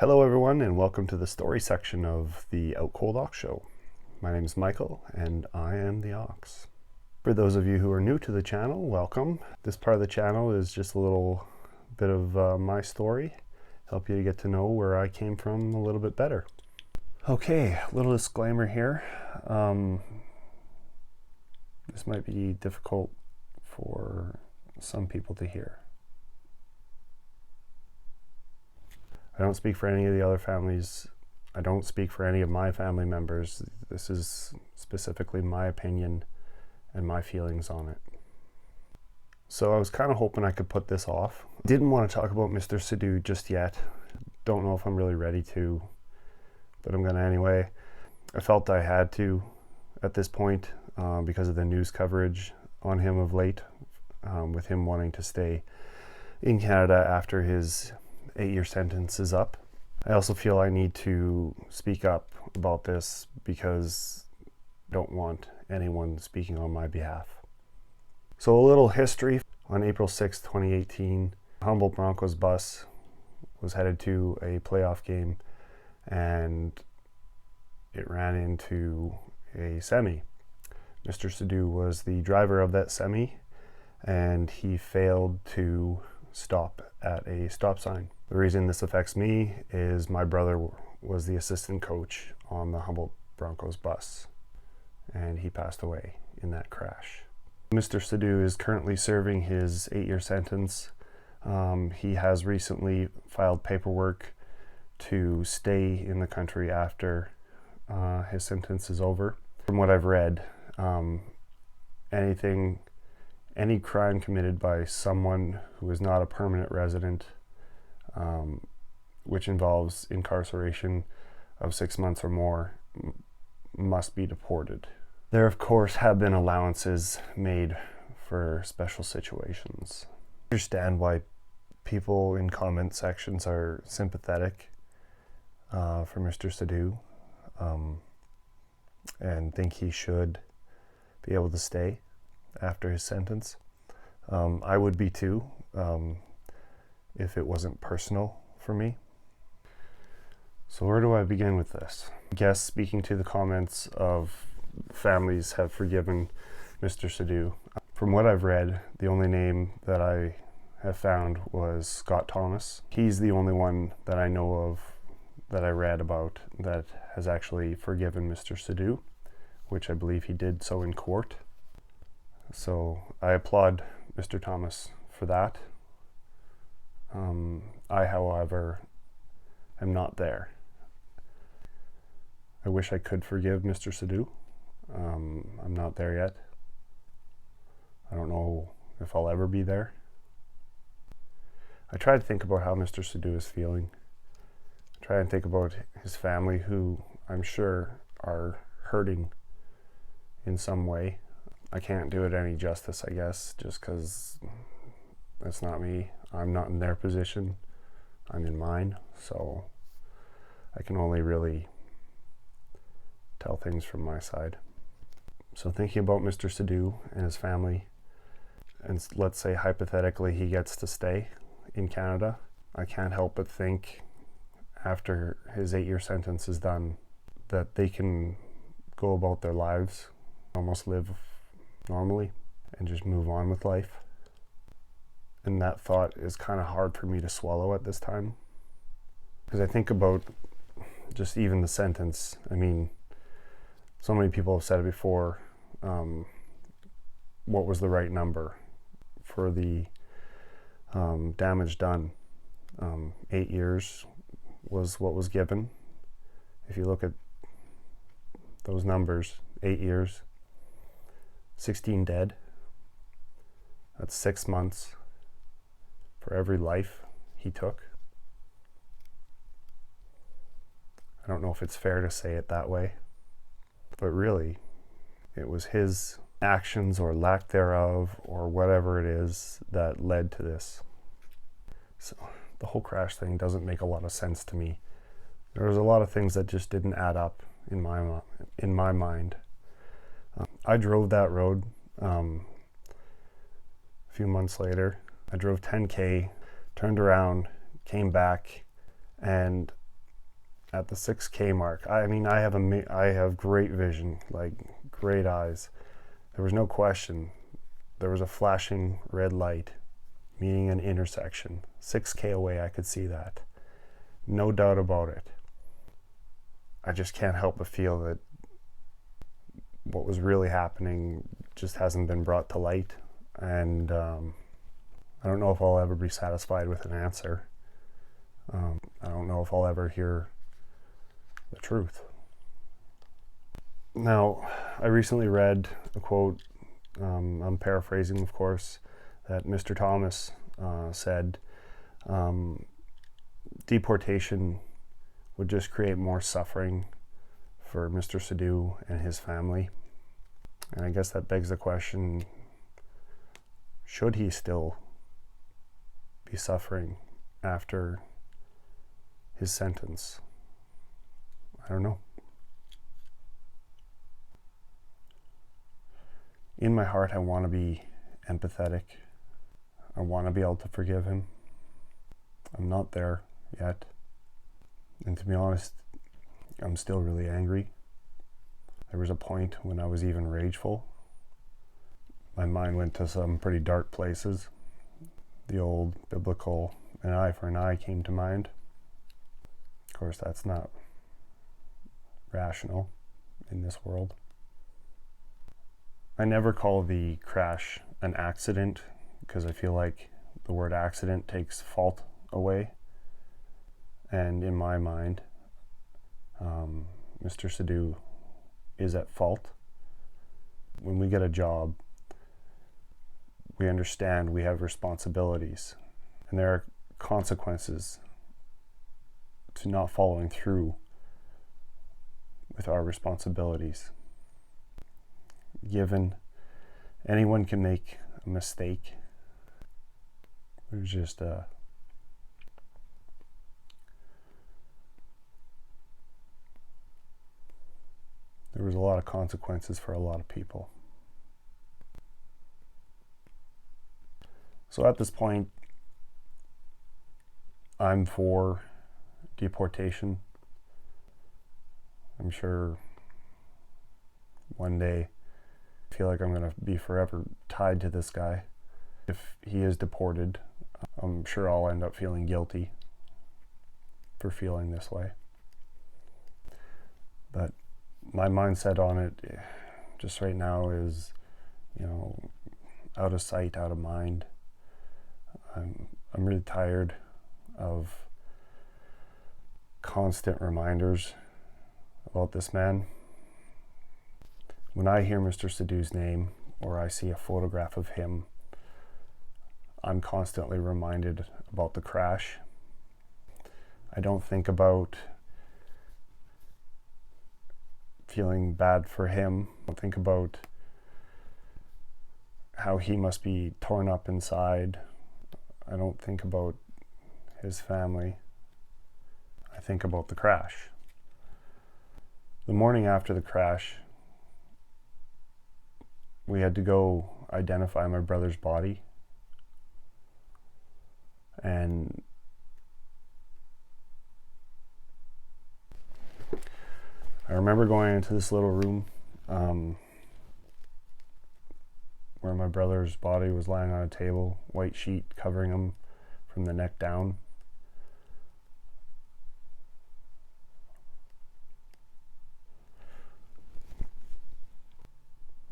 Hello everyone, and welcome to the story section of the Out Cold Ox Show. My name is Michael and I am the Ox. For those of you who are new to the channel, welcome. This part of the channel is just a little bit of my story, help you to get to know where I came from a little bit better. Okay, a little disclaimer here. This might be difficult for some people to hear. I don't speak for any of the other families. I don't speak for any of my family members. This is specifically my opinion and my feelings on it. So I was kind of hoping I could put this off. Didn't want to talk about Mr. Sidhu just yet. Don't know if I'm really ready to, but I'm going to anyway. I felt I had to at this point because of the news coverage on him of late, with him wanting to stay in Canada after his 8-year sentence is up. I also feel I need to speak up about this because I don't want anyone speaking on my behalf. So a little history. On April 6, 2018, Humboldt Broncos bus was headed to a playoff game and it ran into a semi. Mr. Sidhu was the driver of that semi and he failed to stop at a stop sign. The reason this affects me is my brother was the assistant coach on the Humboldt Broncos bus and he passed away in that crash. Mr. Sidhu is currently serving his 8-year sentence. He has recently filed paperwork to stay in the country after his sentence is over. From what I've read, any crime committed by someone who is not a permanent resident, which involves incarceration of 6 months or more, must be deported. There, of course, have been allowances made for special situations. I understand why people in comment sections are sympathetic for Mr. Sidhu and think he should be able to stay after his sentence. I would be too, if it wasn't personal for me. So where do I begin with this? I guess speaking to the comments of families have forgiven Mr. Sidhu. From what I've read, the only name that I have found was Scott Thomas. He's the only one that I know of that I read about that has actually forgiven Mr. Sidhu, which I believe he did so in court. So I applaud Mr. Thomas for that. I, however, am not there. I wish I could forgive Mr. Sidhu. I'm not there yet. I don't know if I'll ever be there. I try to think about how Mr. Sidhu is feeling. I try and think about his family, who I'm sure are hurting in some way. I can't do it any justice, I guess, just because that's not me. I'm not in their position. I'm in mine, so I can only really tell things from my side. So thinking about Mr. Sidhu and his family, and let's say hypothetically he gets to stay in Canada, I can't help but think after his 8-year sentence is done that they can go about their lives, almost live normally and just move on with life. And that thought is kind of hard for me to swallow at this time, because I think about just even the sentence. I mean, so many people have said it before, what was the right number for the damage done? 8 years was what was given. If you look at those numbers, 8 years, 16 dead, that's 6 months for every life he took. I don't know if it's fair to say it that way, but really it was his actions or lack thereof or whatever it is that led to this. So the whole crash thing doesn't make a lot of sense to me. There was a lot of things that just didn't add up in my mind. I drove that road a few months later. I drove 10K, turned around, came back, and at the 6K mark. I mean, I have great vision, like great eyes. There was no question. There was a flashing red light, meaning an intersection. 6K away, I could see that. No doubt about it. I just can't help but feel that what was really happening just hasn't been brought to light. And I don't know if I'll ever be satisfied with an answer. I don't know if I'll ever hear the truth. Now, I recently read a quote, I'm paraphrasing, of course, that Mr. Thomas said, deportation would just create more suffering for Mr. Sidhu and his family. And I guess that begs the question, should he still be suffering after his sentence? I don't know. In my heart, I want to be empathetic. I want to be able to forgive him. I'm not there yet. And to be honest, I'm still really angry. There was a point when I was even rageful. My mind went to some pretty dark places. The old biblical an eye for an eye came to mind. Of course, that's not rational in this world. I never call the crash an accident because I feel like the word accident takes fault away. And in my mind, Mr. Sidhu is at fault. When we get a job, we understand we have responsibilities, and there are consequences to not following through with our responsibilities. Given anyone can make a mistake, there's just there was a lot of consequences for a lot of people. So at this point, I'm for deportation. I'm sure one day I feel like I'm going to be forever tied to this guy. If he is deported, I'm sure I'll end up feeling guilty for feeling this way. But my mindset on it just right now is, out of sight, out of mind. I'm really tired of constant reminders about this man. When I hear Mr. Sidhu's name or I see a photograph of him, I'm constantly reminded about the crash. I don't think about feeling bad for him. I don't think about how he must be torn up inside. I don't think about his family. I think about the crash. The morning after the crash, we had to go identify my brother's body. And I remember going into this little room where my brother's body was lying on a table, white sheet covering him from the neck down.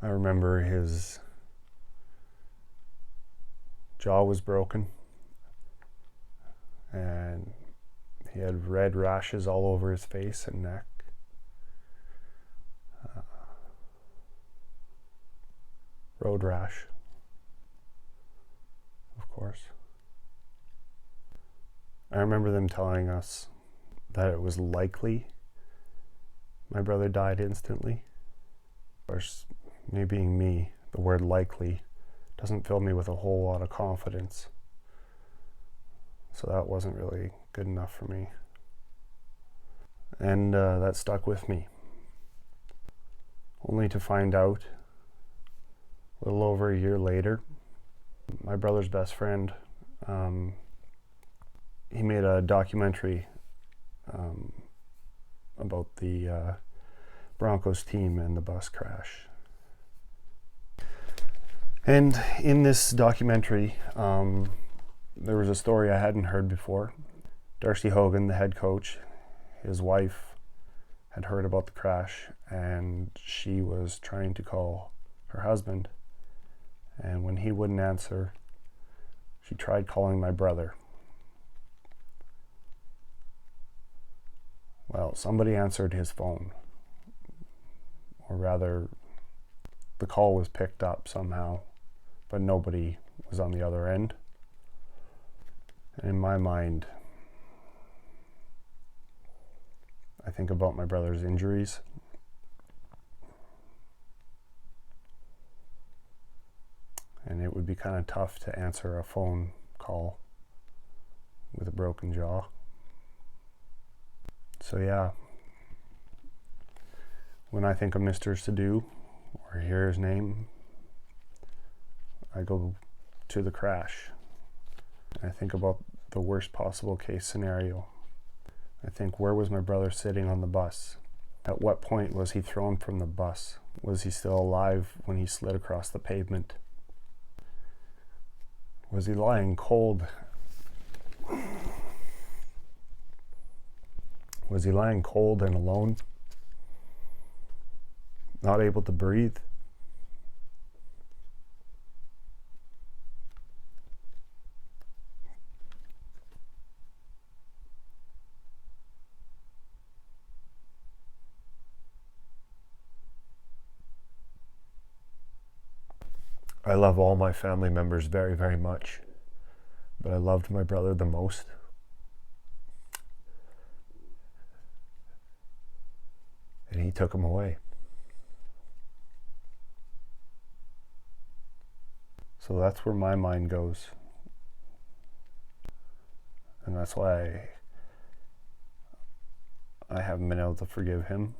I remember his jaw was broken and he had red rashes all over his face and neck. Road rash, of course. I remember them telling us that it was likely my brother died instantly. Of course, me being me, the word likely doesn't fill me with a whole lot of confidence. So that wasn't really good enough for me. And that stuck with me. Only to find out a little over a year later, my brother's best friend, he made a documentary about the Broncos team and the bus crash. And in this documentary, there was a story I hadn't heard before. Darcy Hogan, the head coach, his wife had heard about the crash, and she was trying to call her husband. And when he wouldn't answer, she tried calling my brother. Well, somebody answered his phone, or rather, the call was picked up somehow, but nobody was on the other end. And in my mind, I think about my brother's injuries. And it would be kind of tough to answer a phone call with a broken jaw. So yeah, when I think of Mr. Sidhu or hear his name, I go to the crash. I think about the worst possible case scenario. I think, where was my brother sitting on the bus? At what point was he thrown from the bus? Was he still alive when he slid across the pavement? Was he lying cold? Was he lying cold and alone? Not able to breathe? I love all my family members very, very much, but I loved my brother the most. And he took him away. So that's where my mind goes. And that's why I haven't been able to forgive him.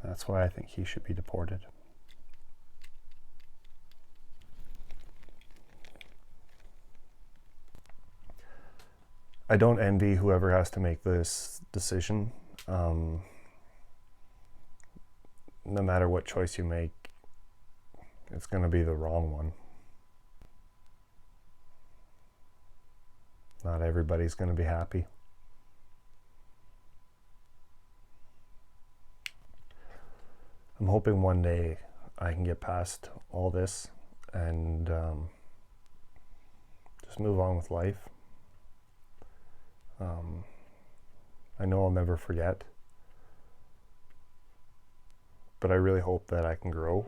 That's why I think he should be deported. I don't envy whoever has to make this decision. No matter what choice you make, it's going to be the wrong one. Not everybody's going to be happy. I'm hoping one day I can get past all this and just move on with life. I know I'll never forget, but I really hope that I can grow